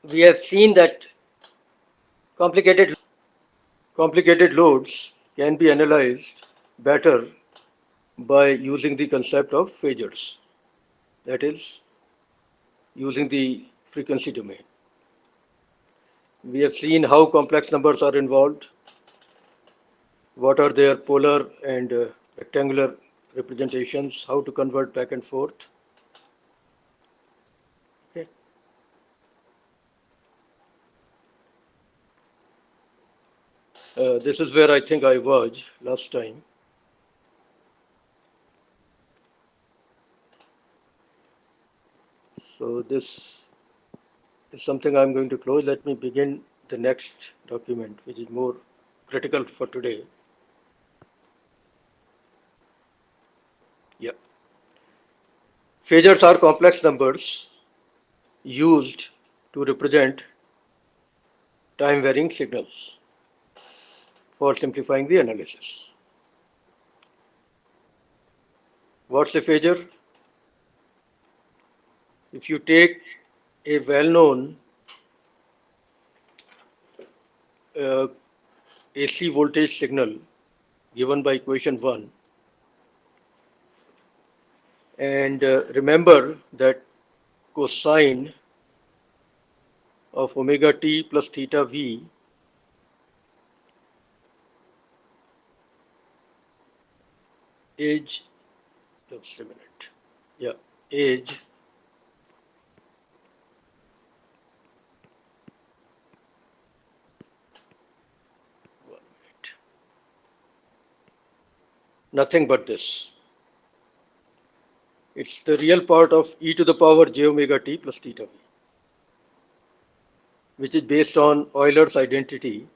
we have seen that complicated loads can be analyzed better by using the concept of phasors, that is, using the frequency domain. We have seen how complex numbers are involved, what are their polar and rectangular representations, how to convert back and forth. Okay. This is where I think I was last time. So this is something I'm going to close. Let me begin the next document, which is more critical for today. Yeah. Phasors are complex numbers used to represent time varying signals for simplifying the analysis. What's a phasor? If you take a well-known uh, AC voltage signal given by equation 1 and remember that cosine of omega t plus theta v is, just a minute, yeah, is nothing but this. It's the real part of e to the power j omega t plus theta v, which is based on Euler's identity.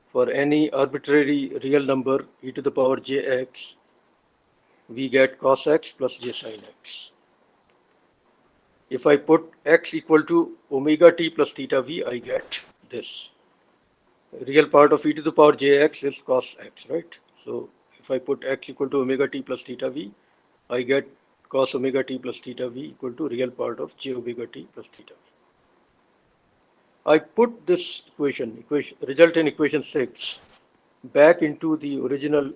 For any arbitrary real number e to the power jx, we get cos x plus j sin x. If I put x equal to omega t plus theta v, I get this. Real part of e to the power jx is cos x, right? So if I put x equal to omega t plus theta v, I get cos omega t plus theta v equal to real part of j omega t plus theta v. I put this equation result in equation 6 back into the original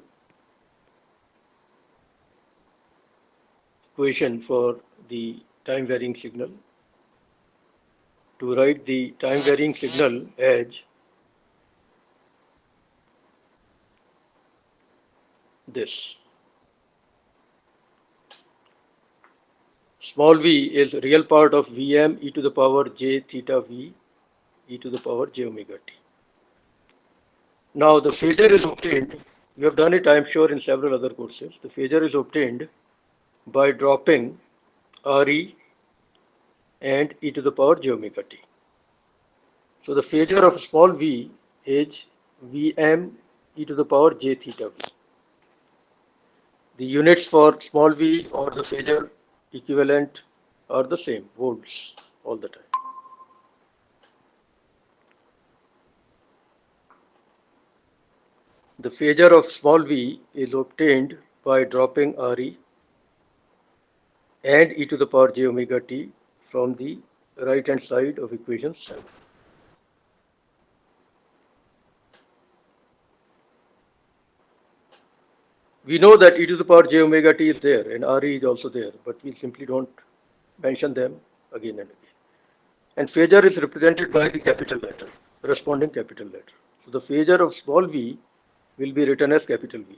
equation for the time varying signal to write the time varying signal as this. Small v is real part of Vm e to the power j theta v e to the power j omega t. Now the phasor is obtained, you have done it I am sure in several other courses, the phasor is obtained by dropping Re and e to the power j omega t. So the phasor of small v is Vm e to the power j theta v. The units for small v or the phasor equivalent are the same, volts all the time. The phasor of small v is obtained by dropping Re and e to the power j omega t from the right hand side of equation 7. We know that e to the power j omega t is there and Re is also there, but we simply don't mention them again and again. And phasor is represented by the capital letter, corresponding capital letter. So the phasor of small v will be written as capital V,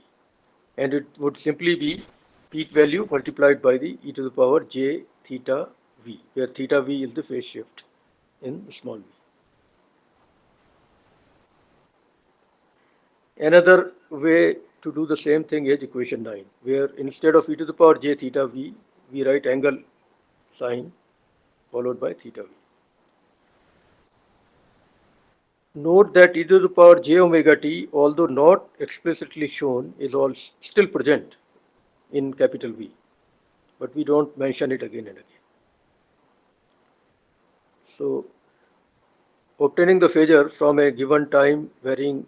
and it would simply be peak value multiplied by the e to the power j theta v, where theta v is the phase shift in small v. Another way to do the same thing is equation 9, where instead of e to the power j theta v, we write angle sign followed by theta v. Note that e to the power j omega t, although not explicitly shown, is all still present in capital V, but we don't mention it again and again. So obtaining the phasor from a given time varying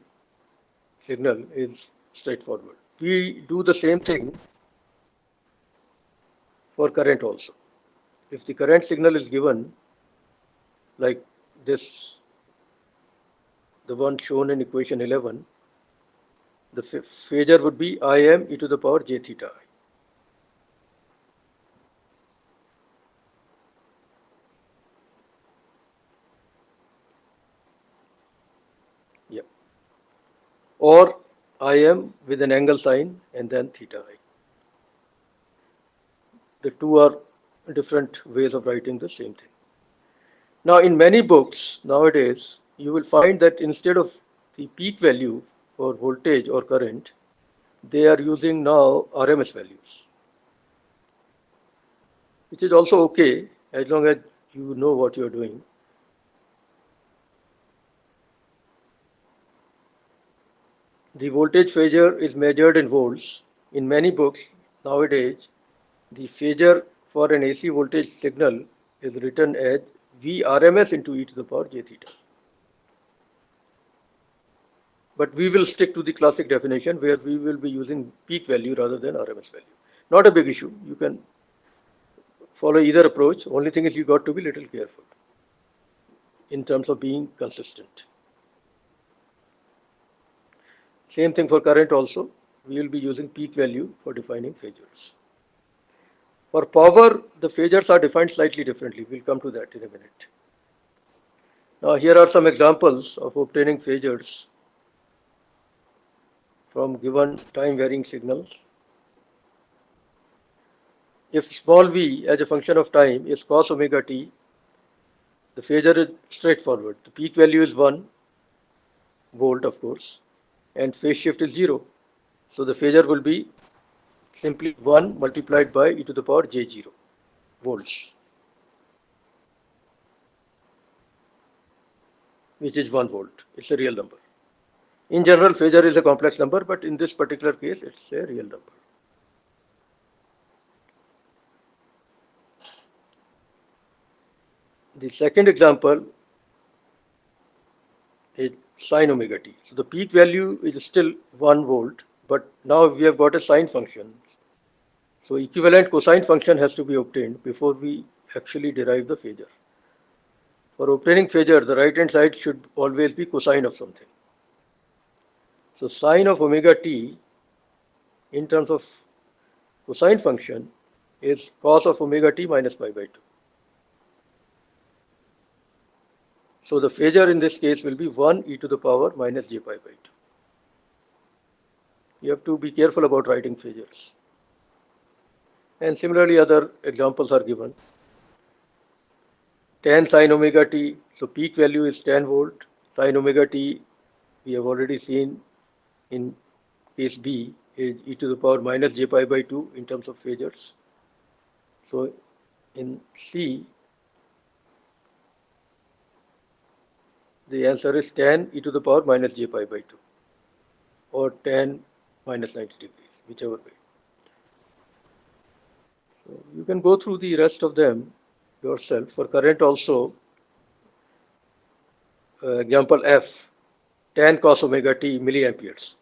signal is straightforward. We do the same thing for current also. If the current signal is given like this, the one shown in equation 11, the phasor would be Im e to the power j theta I. Yeah. Or Im with an angle sign and then theta I. The two are different ways of writing the same thing. Now, in many books nowadays, you will find that instead of the peak value for voltage or current, they are using now RMS values, which is also okay as long as you know what you are doing. The voltage phasor is measured in volts. In many books nowadays, the phasor for an AC voltage signal is written as Vrms into e to the power j theta. But we will stick to the classic definition where we will be using peak value rather than RMS value. Not a big issue. You can follow either approach. Only thing is you got to be little careful in terms of being consistent. Same thing for current also. We will be using peak value for defining phasors. For power, the phasors are defined slightly differently. We'll come to that in a minute. Now here are some examples of obtaining phasors from given time varying signals. If small v as a function of time is cos omega t, the phasor is straightforward. The peak value is 1 volt, of course, and phase shift is 0. So the phasor will be simply 1 multiplied by e to the power j0 volts, which is 1 volt. It's a real number. In general, phasor is a complex number, but in this particular case, it's a real number. The second example is sine omega t. So the peak value is still 1 volt, but now we have got a sine function. So equivalent cosine function has to be obtained before we actually derive the phasor. For obtaining phasor, the right hand side should always be cosine of something. So sine of omega t in terms of cosine function is cos of omega t minus pi by 2. So the phasor in this case will be 1 e to the power minus j pi by 2. You have to be careful about writing phasors. And similarly, other examples are given. Tan sine omega t, so peak value is 10 volt. Sine omega t, we have already seen in case B is e to the power minus j pi by 2 in terms of phasors. So in C, the answer is tan e to the power minus j pi by 2 or tan minus 90 degrees, whichever way. So you can go through the rest of them yourself. For current also, example F, tan cos omega t milliamperes.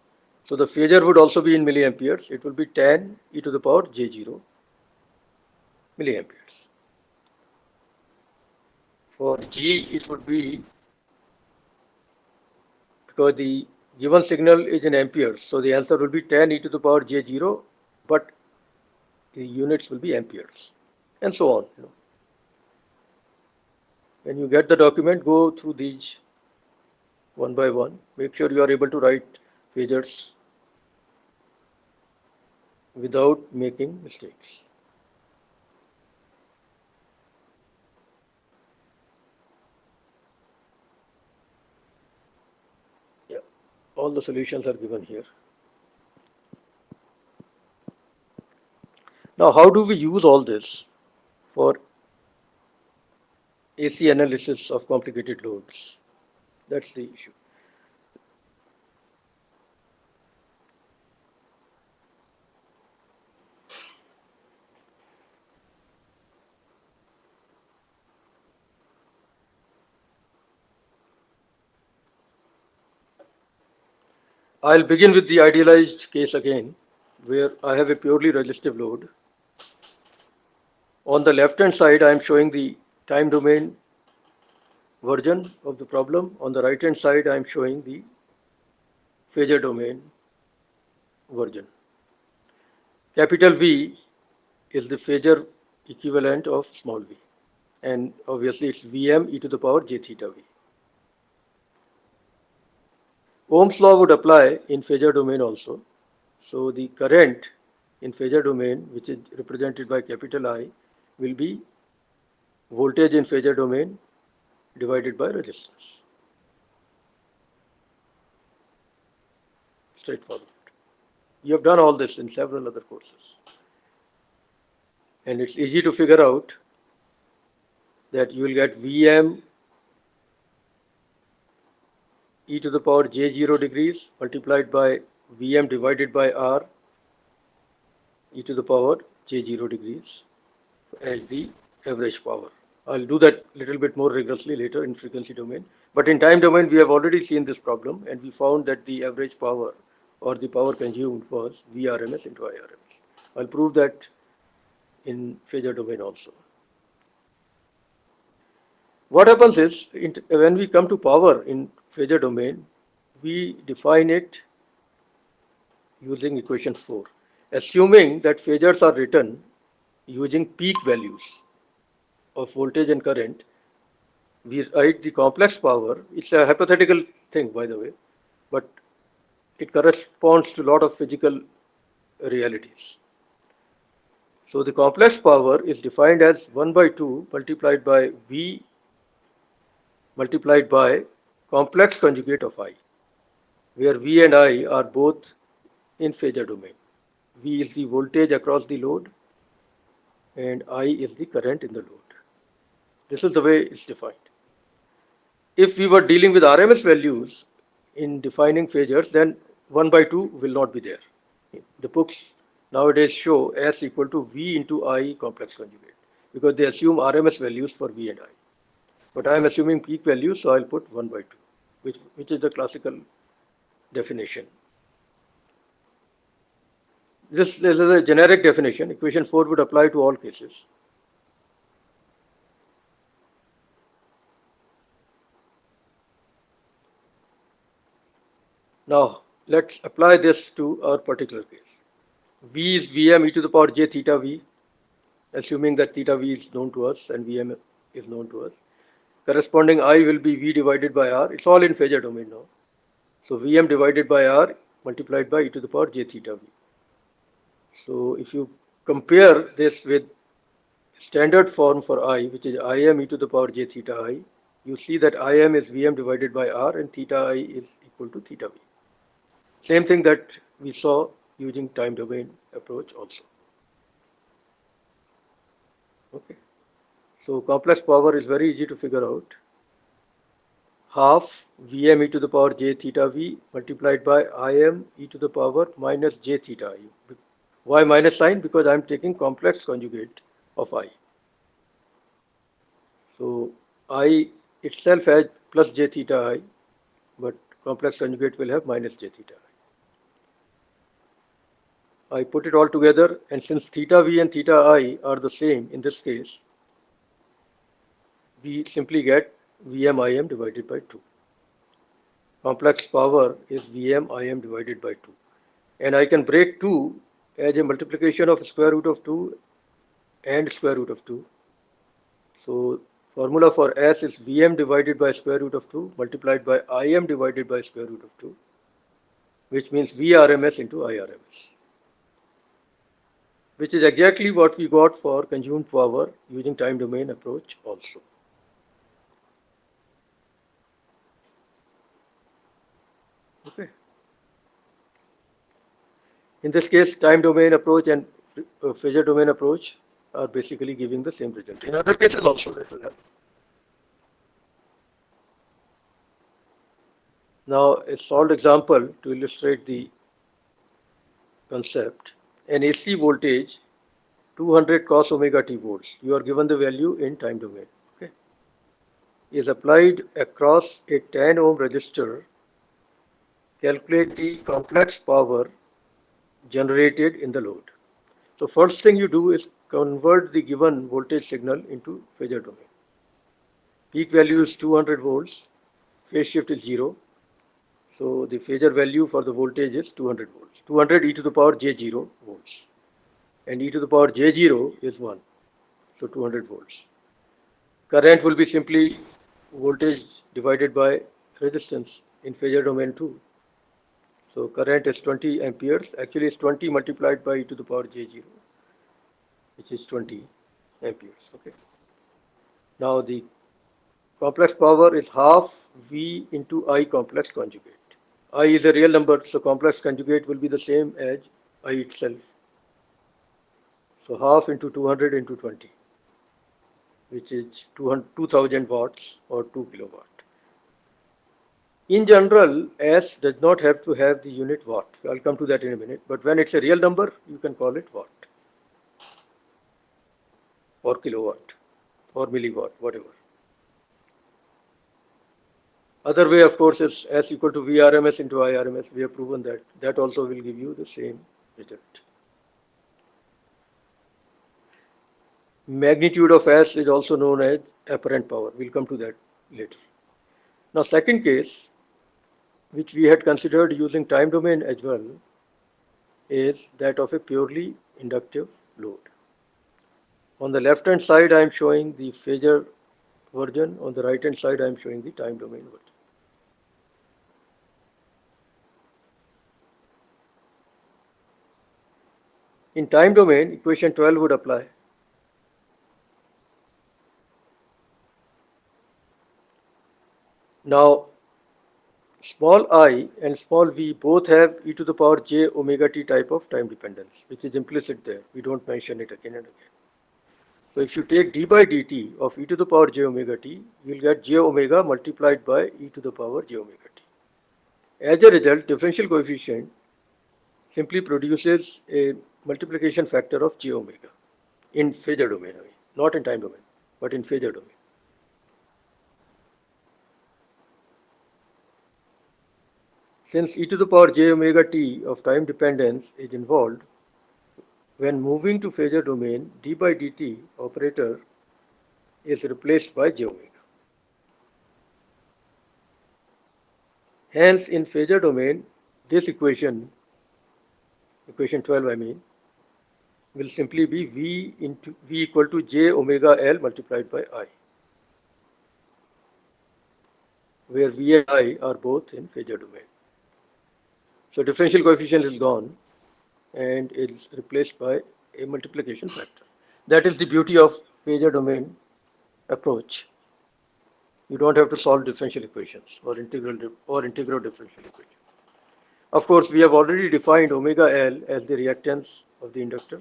So the phasor would also be in milliamperes. It will be tan e to the power j0 milliamperes. For G, it would be, because the given signal is in amperes, so the answer will be tan e to the power j0, but the units will be amperes, and so on. When you get the document, go through these one by one. Make sure you are able to write phasors without making mistakes. Yeah, all the solutions are given here. Now, how do we use all this for AC analysis of complicated loads? That's the issue. I'll begin with the idealized case again, where I have a purely resistive load. On the left hand side, I am showing the time domain version of the problem. On the right hand side, I am showing the phasor domain version. Capital V is the phasor equivalent of small v, and obviously it's Vm e to the power j theta v. Ohm's law would apply in phasor domain also. So the current in phasor domain, which is represented by capital I, will be voltage in phasor domain divided by resistance. Straightforward. You have done all this in several other courses. And it's easy to figure out that you will get Vm e to the power j0 degrees multiplied by Vm divided by R e to the power j0 degrees as the average power. I'll do that a little bit more rigorously later in frequency domain. But in time domain, we have already seen this problem, and we found that the average power or the power consumed was Vrms into Irms. I'll prove that in phasor domain also. What happens is, when we come to power in phasor domain, we define it using equation 4, assuming that phasors are written using peak values of voltage and current. We write the complex power. It's a hypothetical thing, by the way, but it corresponds to a lot of physical realities. So the complex power is defined as 1 by 2 multiplied by V multiplied by complex conjugate of I, where V and I are both in phasor domain. V is the voltage across the load and I is the current in the load. This is the way it's defined. If we were dealing with RMS values in defining phasors, then 1 by 2 will not be there. The books nowadays show S equal to V into I complex conjugate because they assume RMS values for V and I. But I am assuming peak values, so I'll put 1 by 2, which is the classical definition. This is a generic definition. Equation 4 would apply to all cases. Now, let's apply this to our particular case. V is Vm e to the power j theta v, assuming that theta v is known to us and Vm is known to us. Corresponding I will be V divided by R. It's all in phasor domain now. So Vm divided by R multiplied by e to the power j theta v. So if you compare this with standard form for I, which is Im e to the power j theta I, you see that Im is Vm divided by R and theta I is equal to theta v. Same thing that we saw using time domain approach also. Okay. So complex power is very easy to figure out. Half Vm e to the power j theta v multiplied by Im e to the power minus j theta I. Why minus sign? Because I am taking complex conjugate of I. So I itself has plus j theta I, but complex conjugate will have minus j theta I. I put it all together, and since theta v and theta I are the same in this case, we simply get Vm Im divided by 2. Complex power is Vm Im divided by 2. And I can break 2 as a multiplication of square root of 2 and square root of 2. So formula for S is Vm divided by square root of 2 multiplied by Im divided by square root of 2, which means Vrms into Irms, which is exactly what we got for consumed power using time domain approach also. Okay. In this case, time domain approach and phasor domain approach are basically giving the same result. In other cases also that will happen. Now, a solved example to illustrate the concept. An AC voltage 200 cos omega t volts, you are given the value in time domain, okay, is applied across a 10 ohm resistor. Calculate the complex power generated in the load. So first thing you do is convert the given voltage signal into phasor domain. Peak value is 200 volts, phase shift is 0. So the phasor value for the voltage is 200 volts. 200 e to the power j0 volts. And e to the power j0 is 1. So 200 volts. Current will be simply voltage divided by resistance in phasor domain 2. So current is 20 amperes. Actually, it's 20 multiplied by e to the power j0, which is 20 amperes. Okay. Now the complex power is half V into I complex conjugate. I is a real number, so complex conjugate will be the same as I itself. So half into 200 into 20, which is 2000 watts or 2 kilowatt. In general, S does not have to have the unit watt. I'll come to that in a minute. But when it's a real number, you can call it watt or kilowatt or milliwatt, whatever. Other way, of course, is S equal to VRMS into IRMS. We have proven that. That also will give you the same result. Magnitude of S is also known as apparent power. We'll come to that later. Now, second case, which we had considered using time domain as well, is that of a purely inductive load. On the left hand side, I am showing the phasor version. On the right hand side, I am showing the time domain version. In time domain, equation 12 would apply. Now, small I and small v both have e to the power j omega t type of time dependence, which is implicit there. We don't mention it again and again. So if you take d by dt of e to the power j omega t, you will get j omega multiplied by e to the power j omega t. As a result, differential coefficient simply produces a multiplication factor of j omega in phasor domain, not in time domain, but in phasor domain. Since e to the power j omega t of time dependence is involved, when moving to phasor domain, d by dt operator is replaced by j omega. Hence, in phasor domain, this equation 12 will simply be V equal to j omega L multiplied by I, where V and I are both in phasor domain. So differential coefficient is gone and is replaced by a multiplication factor. That is the beauty of phasor domain approach. You don't have to solve differential equations or integral differential equations. Of course, we have already defined omega L as the reactance of the inductor.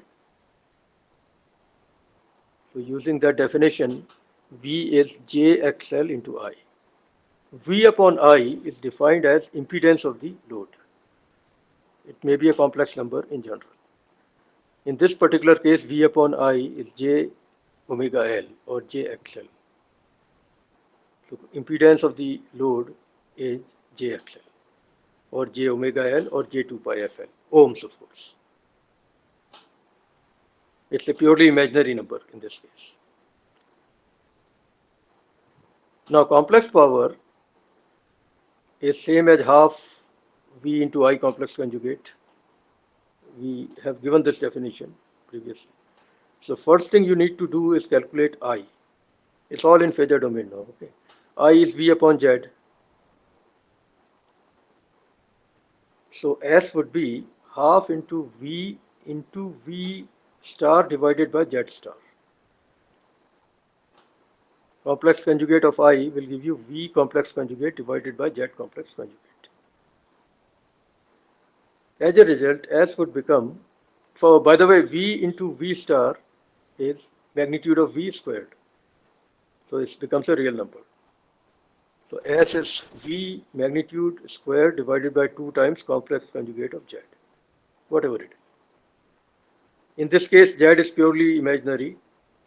So using that definition, V is JXL into I. V upon I is defined as impedance of the load. It may be a complex number in general. In this particular case, V upon I is J omega L or JXL. So impedance of the load is JXL or J omega L or J2 pi FL, ohms of course. It's a purely imaginary number in this case. Now complex power is same as half V into I complex conjugate. We have given this definition previously. So first thing you need to do is calculate I. It's all in phasor domain now. Okay, I is V upon Z. So S would be half into V star divided by Z star. Complex conjugate of I will give you V complex conjugate divided by Z complex conjugate. As a result, S would become, by the way, V into V star is magnitude of V squared. So it becomes a real number. So S is V magnitude squared divided by 2 times complex conjugate of Z, whatever it is. In this case, Z is purely imaginary.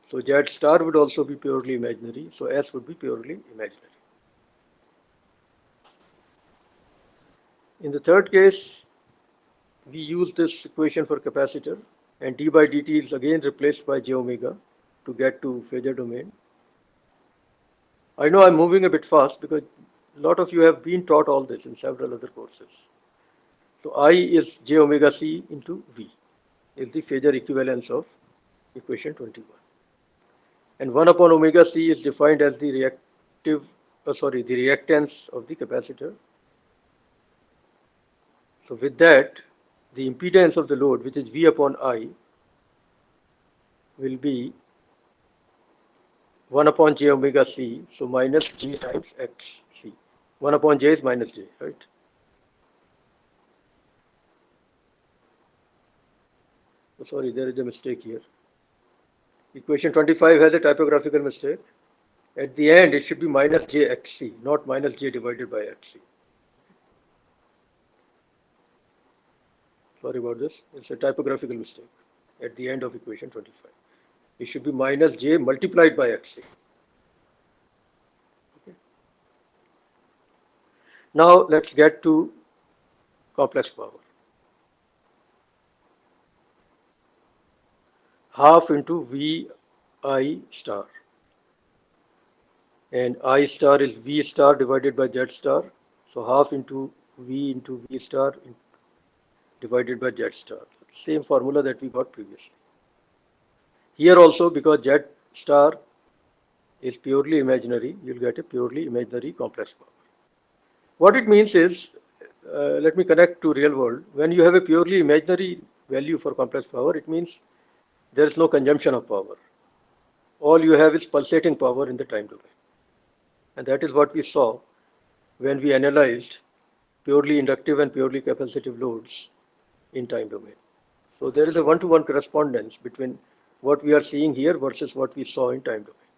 So Z star would also be purely imaginary. So S would be purely imaginary. In the third case, we use this equation for capacitor, and d by dt is again replaced by j omega to get to phasor domain. I know I'm moving a bit fast because a lot of you have been taught all this in several other courses. So I is j omega c into V is the phasor equivalence of equation 21. And 1 upon omega c is defined as the the reactance of the capacitor. So with that, the impedance of the load, which is V upon I, will be 1 upon j omega c, so minus j times x c. 1 upon j is minus j, right? Oh, sorry, there is a mistake here. Equation 25 has a typographical mistake. At the end, it should be minus j xc, not minus j divided by xc. Sorry about this. It's a typographical mistake at the end of equation 25. It should be minus j multiplied by xc. Okay. Now let's get to complex power. Half into V I star. And I star is V star divided by Z star. So half into V star divided by Z star. Same formula that we got previously. Here also, because Z star is purely imaginary, you'll get a purely imaginary complex power. What it means is, let me connect to real world. When you have a purely imaginary value for complex power, it means there is no consumption of power. All you have is pulsating power in the time domain. And that is what we saw when we analyzed purely inductive and purely capacitive loads in time domain. So there is a one-to-one correspondence between what we are seeing here versus what we saw in time domain.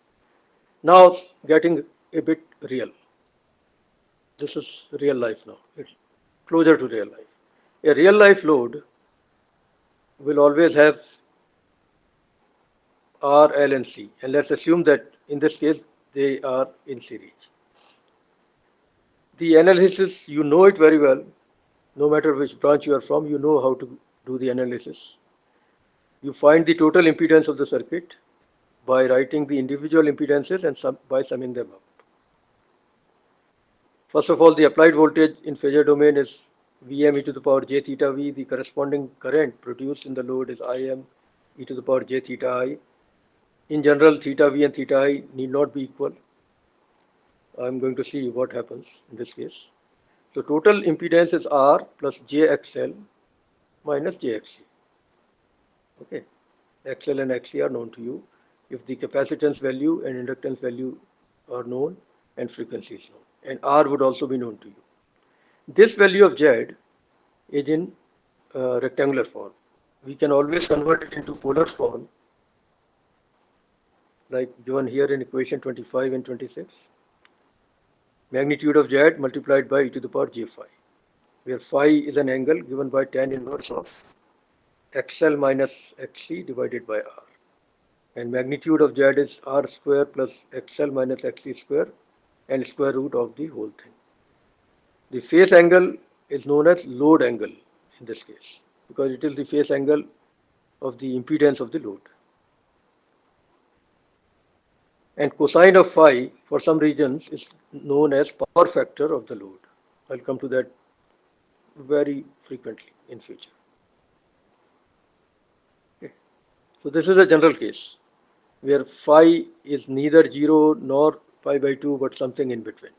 Now getting a bit real. This is real life now. It's closer to real life. A real life load will always have R, L, and C. And let's assume that in this case they are in series. The analysis, you know it very well. No matter which branch you are from, you know how to do the analysis. You find the total impedance of the circuit by writing the individual impedances and by summing them up. First of all, the applied voltage in phasor domain is Vm e to the power j theta V. The corresponding current produced in the load is Im e to the power j theta I. In general, theta V and theta I need not be equal. I'm going to see what happens in this case. So total impedance is R plus jXL minus jXC. Okay, XL and XC are known to you. If the capacitance value and inductance value are known and frequency is known, and R would also be known to you. This value of Z is in rectangular form. We can always convert it into polar form, like given here in equation 25 and 26. Magnitude of Z multiplied by e to the power j phi, where phi is an angle given by tan inverse of XL minus XC divided by R. And magnitude of Z is R square plus XL minus XC square and square root of the whole thing. The phase angle is known as load angle in this case, because it is the phase angle of the impedance of the load. And cosine of phi for some regions is known as power factor of the load. I'll come to that very frequently in future. Okay. So this is a general case where phi is neither 0 nor pi by 2 but something in between.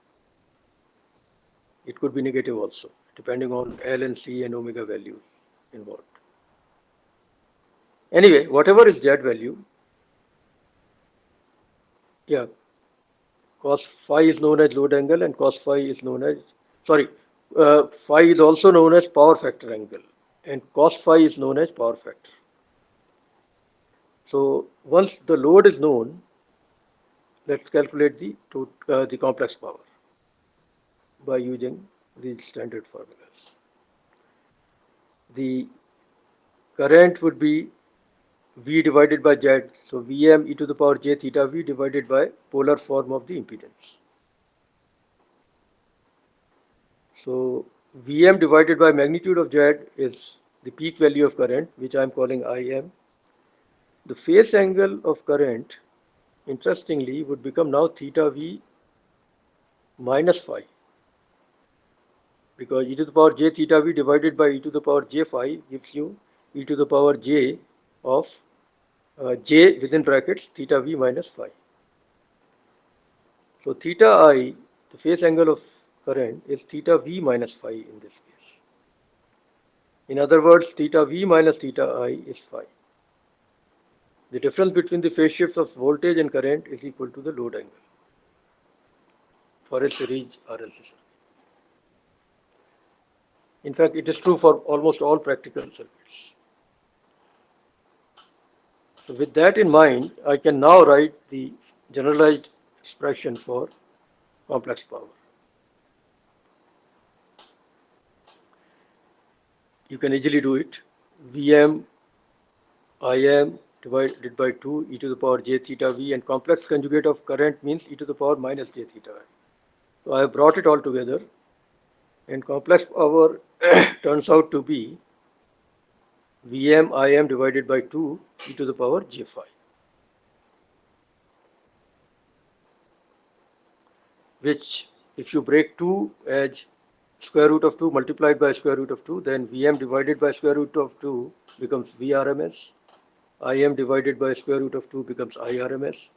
It could be negative also, depending on L and C and omega values involved. Anyway, whatever is Z value, yeah, cos phi is known as load angle and cos phi is known as, phi is also known as power factor angle and cos phi is known as power factor. So once the load is known, let's calculate the complex power by using these standard formulas. The current would be V divided by Z, so Vm e to the power j theta V divided by polar form of the impedance. So Vm divided by magnitude of Z is the peak value of current, which I am calling Im. The phase angle of current, interestingly, would become now theta V minus phi, because e to the power j theta v divided by e to the power j phi gives you e to the power j of j within brackets theta v minus phi. So theta I, the phase angle of current, is theta v minus phi in this case. In other words, theta v minus theta I is phi. The difference between the phase shifts of voltage and current is equal to the load angle for a series RLC circuit. In fact, it is true for almost all practical circuits. So with that in mind, I can now write the generalized expression for complex power. You can easily do it. Vm Im divided by 2 e to the power j theta v, and complex conjugate of current means e to the power minus j theta I. So I have brought it all together, and complex power turns out to be Vm Im divided by 2 e to the power j phi, which if you break 2 as square root of 2 multiplied by square root of 2, then Vm divided by square root of 2 becomes Vrms, Im divided by square root of 2 becomes Irms,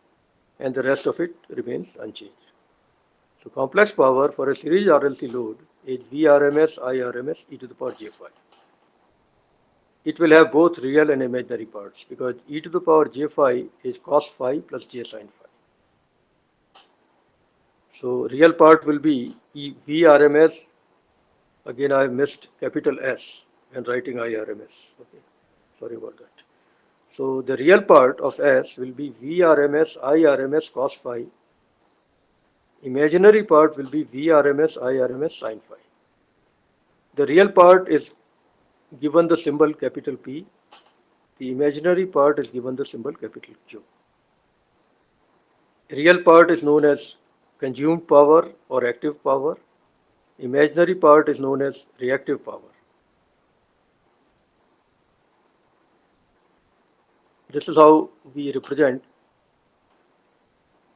and the rest of it remains unchanged. So complex power for a series RLC load is Vrms Irms e to the power j phi. It will have both real and imaginary parts, because e to the power j phi is cos phi plus j sin phi. So real part will be Vrms. Again, I have missed capital S when writing IRMS. Okay, sorry about that. So the real part of S will be Vrms Irms cos phi. Imaginary part will be Vrms Irms sin phi. The real part is given the symbol capital P. The imaginary part is given the symbol capital Q. Real part is known as consumed power or active power. Imaginary part is known as reactive power. This is how we represent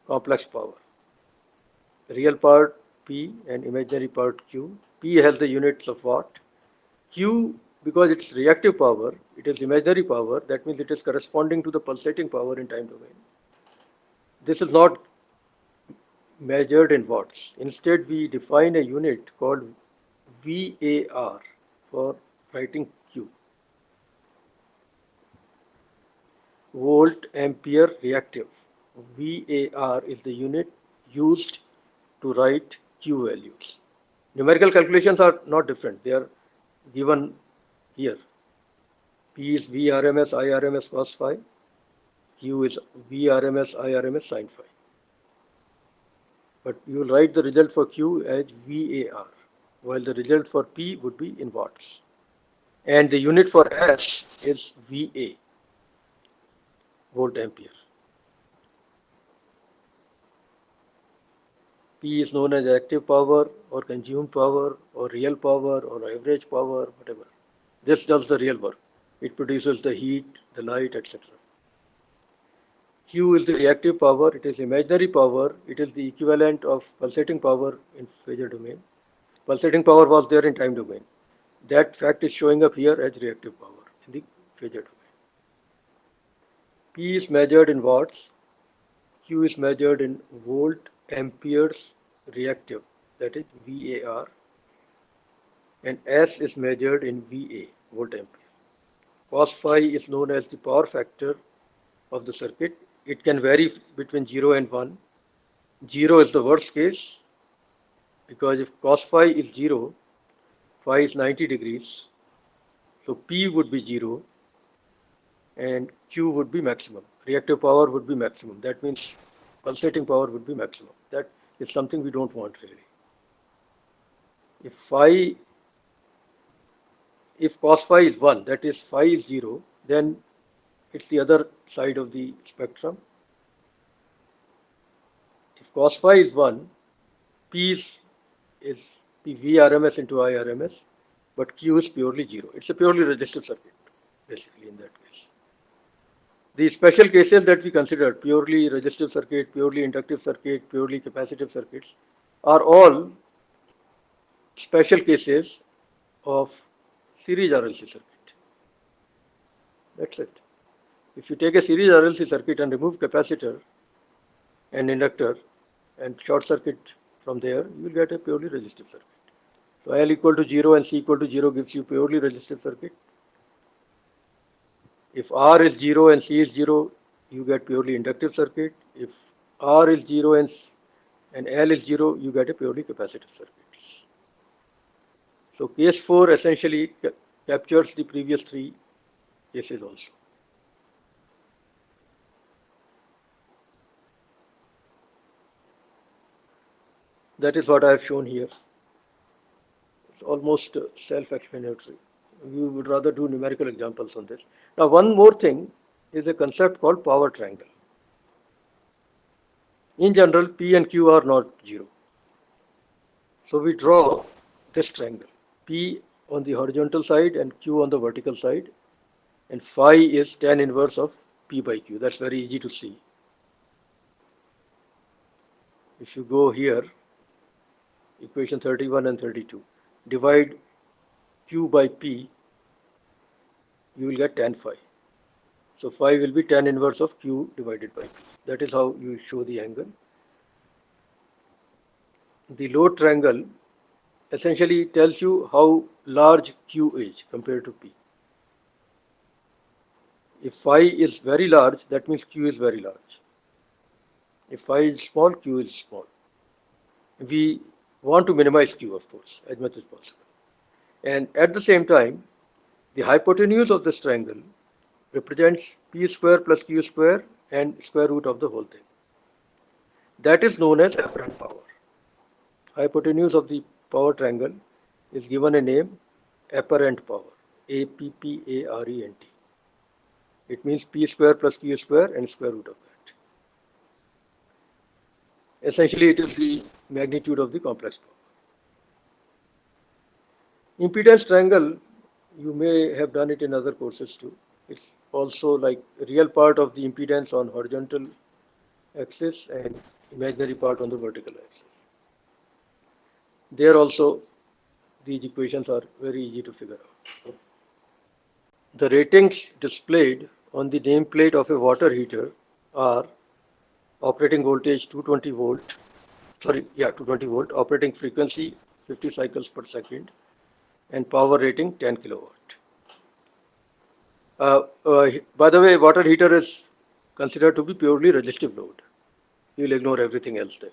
complex power. Real part P and imaginary part Q. P has the units of watt. Q, because it's reactive power, it is imaginary power. That means it is corresponding to the pulsating power in time domain. This is not measured in watts. Instead, we define a unit called VAR for writing Q. Volt ampere reactive. VAR is the unit used to write Q values. Numerical calculations are not different. They are given here. P is Vrms Irms cos phi. Q is Vrms Irms sin phi. But you will write the result for Q as VAR, while the result for P would be in watts. And the unit for S is VA, volt ampere. P is known as active power or consumed power or real power or average power, whatever. This does the real work. It produces the heat, the light, etc. Q is the reactive power. It is imaginary power. It is the equivalent of pulsating power in phasor domain. Pulsating power was there in time domain. That fact is showing up here as reactive power in the phasor domain. P is measured in watts. Q is measured in volt amperes reactive, that is VAR. And S is measured in VA, volt ampere. Cos phi is known as the power factor of the circuit. It can vary between 0 and 1. 0 is the worst case, because if cos phi is 0, phi is 90 degrees, so P would be 0 and Q would be maximum. Reactive power would be maximum. That means pulsating power would be maximum. That is something we don't want really. If cos phi is 1, that is phi is 0, then it's the other side of the spectrum. If cos phi is 1, P is Vrms into Irms, but Q is purely 0. It's a purely resistive circuit, basically, in that case. The special cases that we considered, purely resistive circuit, purely inductive circuit, purely capacitive circuits, are all special cases of series RLC circuit. That's it. If you take a series RLC circuit and remove capacitor and inductor and short circuit from there, you will get a purely resistive circuit. So L equal to 0 and C equal to 0 gives you purely resistive circuit. If R is 0 and C is 0, you get purely inductive circuit. If R is 0 and L is 0, you get a purely capacitive circuit. So case 4 essentially captures the previous 3 cases also. That is what I have shown here. It's almost self-explanatory. We would rather do numerical examples on this. Now, one more thing is a concept called power triangle. In general, P and Q are not 0. So we draw this triangle, P on the horizontal side and Q on the vertical side, and phi is tan inverse of P by Q. That's very easy to see. If you go here, equation 31 and 32, divide Q by P, you will get tan phi. So phi will be tan inverse of Q divided by P. That is how you show the angle. The load triangle essentially tells you how large Q is compared to P. If phi is very large, that means Q is very large. If phi is small, Q is small. We want to minimize Q, of course, as much as possible. And at the same time, the hypotenuse of this triangle represents P square plus Q square and square root of the whole thing. That is known as apparent power. Hypotenuse of the power triangle is given a name apparent power, APPARENT. It means P square plus Q square and square root of that. Essentially, it is the magnitude of the complex power. Impedance triangle, you may have done it in other courses too. It's also like real part of the impedance on horizontal axis and imaginary part on the vertical axis. There also, these equations are very easy to figure out. The ratings displayed on the nameplate of a water heater are operating voltage 220 volt, operating frequency 50 cycles per second, and power rating 10 kilowatt. By the way, water heater is considered to be purely resistive load. You will ignore everything else there.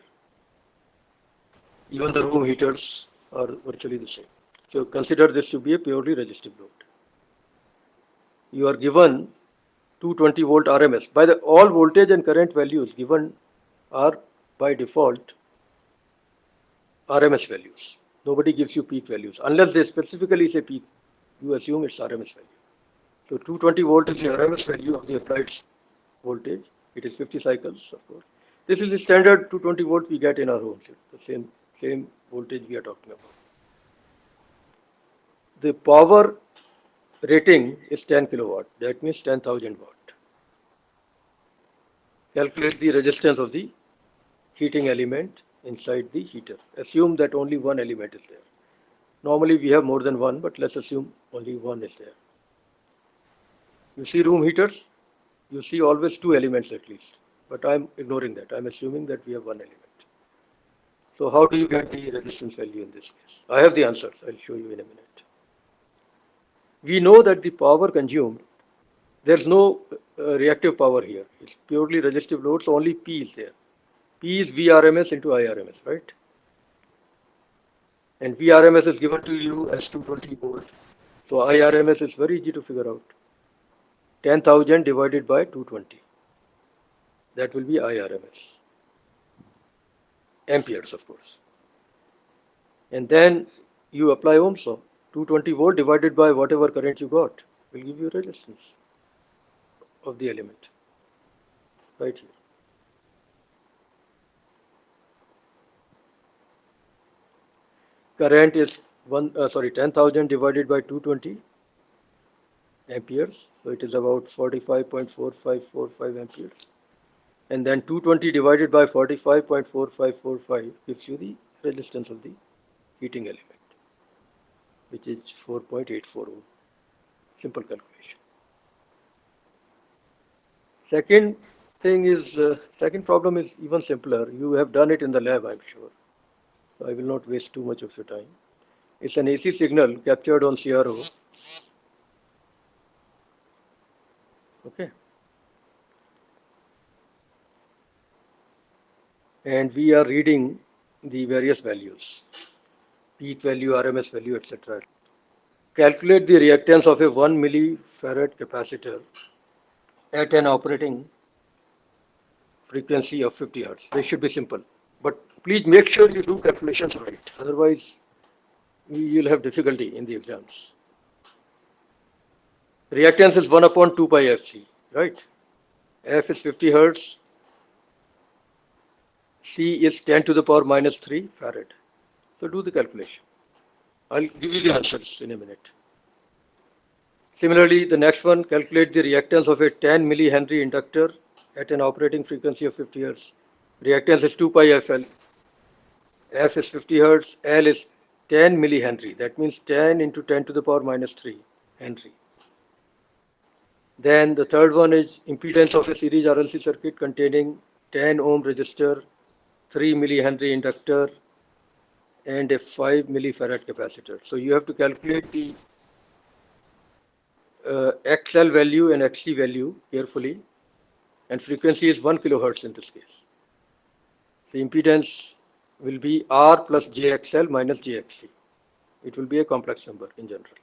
Even the room heaters are virtually the same. So consider this to be a purely resistive load. You are given 220 volt RMS. By the all voltage and current values given are by default RMS values. Nobody gives you peak values. Unless they specifically say peak, you assume it's RMS value. So 220 volt is the RMS value of the applied voltage. It is 50 cycles, of course. This is the standard 220 volt we get in our homes. The same voltage we are talking about. The power rating is 10 kilowatt. That means 10,000 watt. Calculate the resistance of the heating element inside the heater. Assume that only one element is there. Normally we have more than one, but let's assume only one is there. You see room heaters, you see always two elements at least, but I'm ignoring that. I'm assuming that we have one element. So how do you get the resistance value in this case? I have the answers. I'll show you in a minute. We know that the power consumed, there's no reactive power here. It's purely resistive load, so only P is there. P is Vrms into Irms, right? And Vrms is given to you as 220 volt. So Irms is very easy to figure out. 10,000 divided by 220. That will be Irms. Amperes, of course. And then you apply Ohm's law. 220 volt divided by whatever current you got will give you resistance of the element. Right here. Current is 10,000 divided by 220 amperes. So it is about 45.4545 amperes. And then 220 divided by 45.4545 gives you the resistance of the heating element, which is 4.84 ohm. Simple calculation. Second thing is, second problem is even simpler. You have done it in the lab, I'm sure. So I will not waste too much of your time. It's an AC signal captured on CRO. Okay. And we are reading the various values, peak value, RMS value, etc. Calculate the reactance of a 1 millifarad capacitor at an operating frequency of 50 hertz. They should be simple. But please make sure you do calculations right. Otherwise, you'll have difficulty in the exams. Reactance is 1 upon 2 pi Fc, right? F is 50 hertz. C is 10 to the power minus 3 farad. So do the calculation. I'll give you the answers in a minute. Similarly, the next one, calculate the reactance of a 10 millihenry inductor at an operating frequency of 50 hertz. Reactance is 2 pi FL. F is 50 hertz. L is 10 millihenry. That means 10 into 10 to the power minus 3 Henry. Then the third one is impedance of a series RLC circuit containing 10 ohm resistor, 3 millihenry inductor, and a 5 millifarad capacitor. So you have to calculate the XL value and XC value carefully, and frequency is 1 kilohertz in this case. The impedance will be R plus JXL minus JXC. It will be a complex number in general.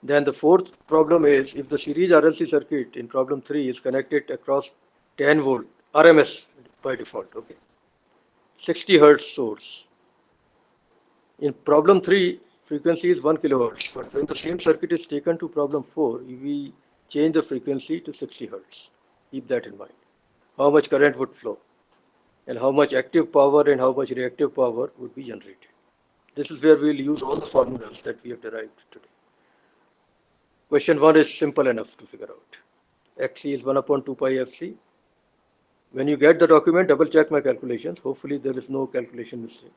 Then the fourth problem is, if the series RLC circuit in problem 3 is connected across 10 volt RMS by default, okay, 60 hertz source. In problem 3, frequency is 1 kilohertz, but when the same circuit is taken to problem 4, we change the frequency to 60 hertz. Keep that in mind. How much current would flow, and how much active power and how much reactive power would be generated. This is where we will use all the formulas that we have derived today. Question 1 is simple enough to figure out. Xc is 1 upon 2 pi Fc. When you get the document, double check my calculations. Hopefully there is no calculation mistake.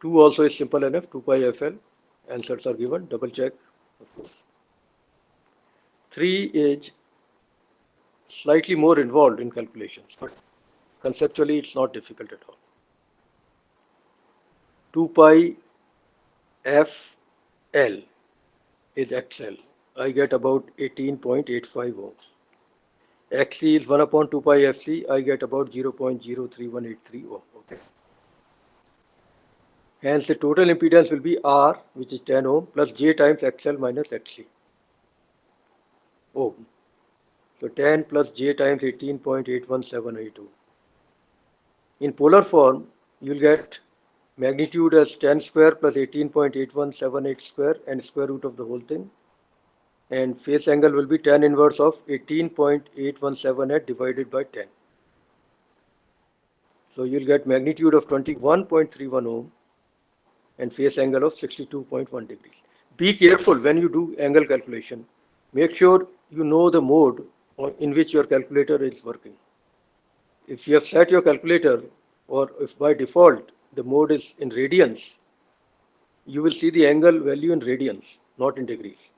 2 also is simple enough, 2 pi FL. Answers are given, double check, of course. 3 is slightly more involved in calculations, but conceptually it's not difficult at all. 2 pi FL is XL. I get about 18.85 ohms. XC is 1 upon 2 pi FC. I get about 0.03183 ohm. Okay. Hence the total impedance will be R, which is 10 ohm, plus J times XL minus XC. Ohm. So 10 plus J times 18.81782. In polar form, you'll get magnitude as 10 square plus 18.8178 square and square root of the whole thing. And phase angle will be tan inverse of 18.8178 divided by 10. So you'll get magnitude of 21.31 ohm and phase angle of 62.1 degrees. Be careful when you do angle calculation. Make sure you know the mode in which your calculator is working. If you have set your calculator, or if by default the mode is in radians, you will see the angle value in radians, not in degrees.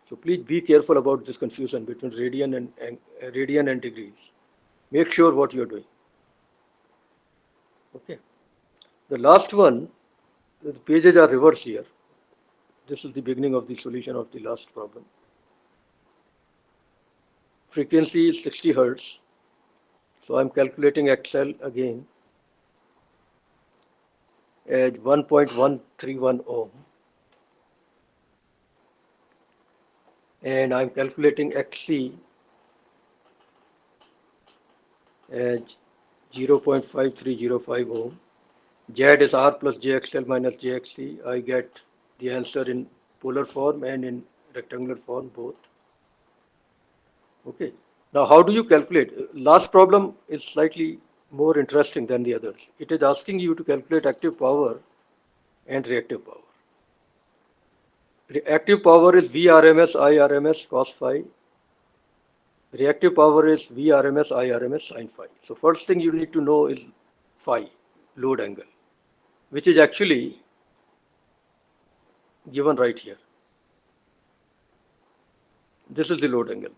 So please be careful about this confusion between radian and degrees. Make sure what you are doing. Okay. The last one, the pages are reversed here. This is the beginning of the solution of the last problem. Frequency is 60 hertz. So I'm calculating XL again as 1.131 ohm. And I'm calculating XC as 0.5305 ohm. Z is R plus JXL minus JXC. I get the answer in polar form and in rectangular form both. Okay. Now how do you calculate? Last problem is slightly more interesting than the others. It is asking you to calculate active power and reactive power. Active power is Vrms I RMS cos phi Reactive power is Vrms, Irms, sin phi. So first thing you need to know is phi, load angle, which is actually given right here. This is the load angle.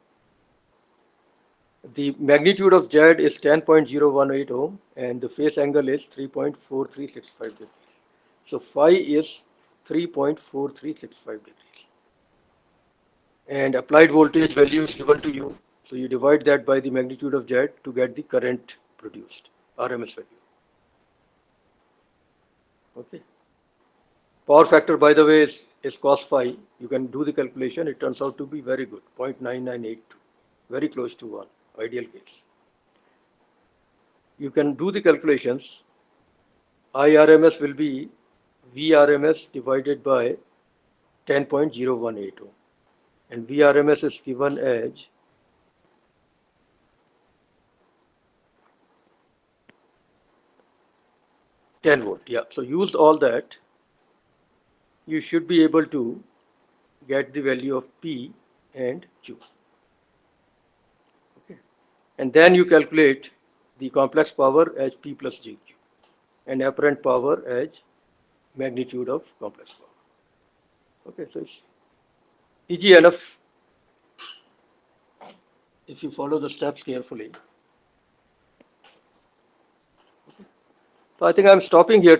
The magnitude of Z is 10.018 ohm and the phase angle is 3.4365 degrees. So phi is 3.4365 degrees. And applied voltage value is given to you. So you divide that by the magnitude of Z to get the current produced, RMS value. Okay. Power factor, by the way, is cos phi. You can do the calculation. It turns out to be very good, 0.9982, very close to 1, ideal case. You can do the calculations. IRMS will be VRMS divided by 10.018 ohm. And VRMS is given as 10 volt. Yeah, so use all that. You should be able to get the value of P and Q. Okay. And then you calculate the complex power as P plus JQ and apparent power as magnitude of complex power. Okay, so it's easy enough if you follow the steps carefully. So I think I'm stopping here.